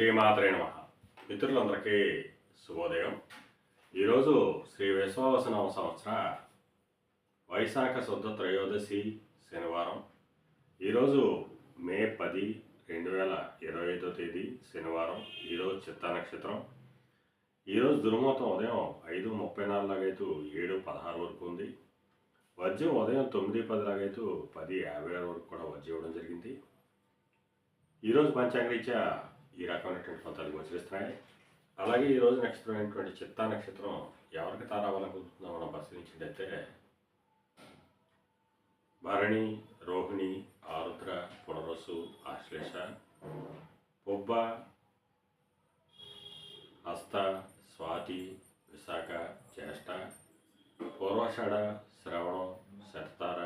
శ్రీమాత్రే నమః. మిత్రులందరికీ శుభోదయం. ఈరోజు శ్రీ విశ్వావసనామ సంవత్సర వైశాఖ శుద్ధ త్రయోదశి శనివారం. ఈరోజు మే 10, 2025 తేదీ శనివారం. ఈరోజు చిత్తా నక్షత్రం. ఈరోజు దుర్ముహూర్తం ఉదయం 5:34 లాగైతూ 7:16 వరకు ఉంది. వజ్యం ఉదయం 9:10 లాగైతూ 10:56 వరకు కూడా వజ్యం ఇవ్వడం జరిగింది. ఈరోజు పంచాంగరీత్యా ఈ రకమైనటువంటి ఫలితాలు గోచరిస్తున్నాయి. అలాగే ఈరోజు నక్షత్రం అయినటువంటి చిత్తా నక్షత్రం ఎవరికి తారాబలం కుదురుతుందో మనం పరిశీలించినట్టయితే భరణి, రోహిణి, ఆరుద్ర, పునరస్సు, ఆశ్లేష, పొబ్బ, హస్త, స్వాతి, విశాఖ, జ్యేష్ఠ, పూర్వాషాఢ, శ్రవణం, శతతార,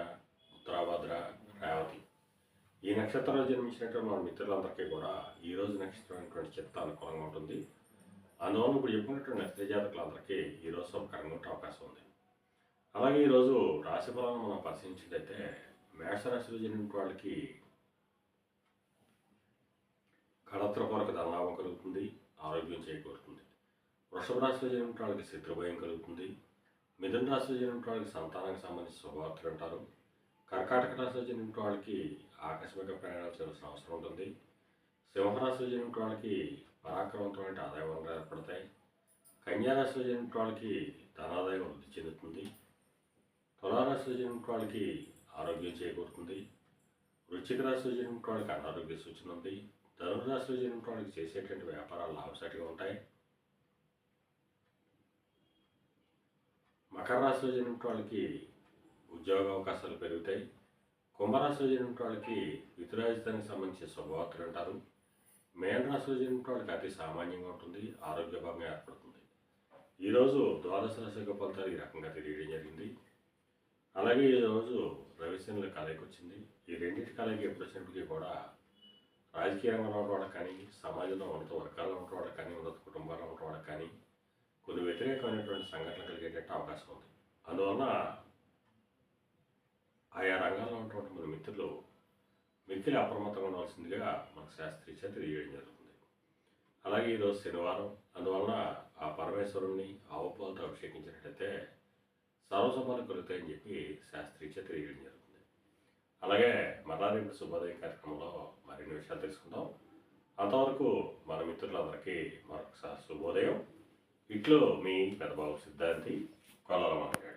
ఉత్తరాభద్ర, రేవతి. ఈ నక్షత్రంలో జన్మించినటువంటి మన మిత్రులందరికీ కూడా ఈరోజు నక్షత్రం అయినటువంటి చిత్త అనుకూలంగా ఉంటుంది. అందువల్ల ఇప్పుడు చెప్పుకున్నటువంటి నక్షత్ర జాతకులందరికీ ఈరోజు శుభకరంగా ఉండే అవకాశం ఉంది. అలాగే ఈరోజు రాశి ఫలాలను మనం పరిశీలించినట్టయితే మేషరాశిలో జన్మించిన వాళ్ళకి కళత్రపూర్వక ధనలాభం కలుగుతుంది, ఆరోగ్యం చేకూరుతుంది. వృషభ రాశిలో జన్మించిన వాళ్ళకి శత్రుభయం కలుగుతుంది. మిథున రాశిలో జన్మించిన వాళ్ళకి సంతానానికి సంబంధించి శుభవార్తలు అంటారు. కర్కాటక రాశిలో జన్మించిన వాళ్ళకి ఆకస్మిక ప్రయాణాలు చేయాల్సిన అవసరం ఉంటుంది. సింహరాశిలో జన్మించిన వాళ్ళకి పరాక్రమవంతమైన ఆదాయ వనరులు ఏర్పడతాయి. కన్యారాశిలో జన్మించిన వాళ్ళకి ధనాదాయం వృద్ధి చెందుతుంది. తులారాశిలో జన్మించిన వాళ్ళకి ఆరోగ్యం చేకూరుతుంది. వృశ్చిక రాశిలో జన్మించిన వాళ్ళకి అనారోగ్య సూచన ఉంది. ధనుర్రాశిలో జన్మించిన వాళ్ళకి చేసేటువంటి వ్యాపారాలు లాభసాటిగా ఉంటాయి. మకర రాశిలో జన్మించిన వాళ్ళకి ఉద్యోగ అవకాశాలు పెరుగుతాయి. కుంభరాశిలో జన్మించిన వాళ్ళకి పితృరాజధానికి సంబంధించిన శుభవార్తలు అంటారు. మేన రాశిలో జన్మించిన వాళ్ళకి అతి సామాన్యంగా ఉంటుంది, ఆరోగ్య భాగం ఏర్పడుతుంది. ఈరోజు ద్వాదశ రాశి యొక్క ఫలితాలు ఈ రకంగా తెలియడం జరిగింది. అలాగే ఈరోజు రవిశనుల కలయిక వచ్చింది. ఈ రెండింటి కలయిక ఎప్పుడు వచ్చినప్పటికీ కూడా రాజకీయ రంగంలో ఉన్న వాళ్ళకి కానీ, సమాజంలో ఉన్నత వర్గాల్లో ఉన్న వాళ్ళకి కానీ, ఉన్నత కుటుంబాల్లో ఉన్న వాళ్ళకి కానీ కొన్ని వ్యతిరేకమైనటువంటి సంఘటనలు కలిగేటట్టు అవకాశం ఉంది. అందువలన ఆయా రంగాల్లో ఉన్నటువంటి మన మిత్రులు మిక్కిలి అప్రమత్తంగా ఉండవలసిందిగా మనకు శాస్త్రీయ తెలియజేయడం జరుగుతుంది. అలాగే ఈరోజు శనివారం. అందువలన ఆ పరమేశ్వరుణ్ణి ఆవు పాలతో అభిషేకించినట్లయితే సర్వసభలు కలుగుతాయని చెప్పి శాస్త్రీయ తెలియజేయడం జరుగుతుంది. అలాగే మరలా రేపు శుభోదయం కార్యక్రమంలో మరిన్ని విషయాలు తెలుసుకుందాం. అంతవరకు మన మిత్రులందరికీ మరొకసారి శుభోదయం. ఇట్లో మీ పెద్దబాబు సిద్ధాంతి కొల్లల మాట్లాడు.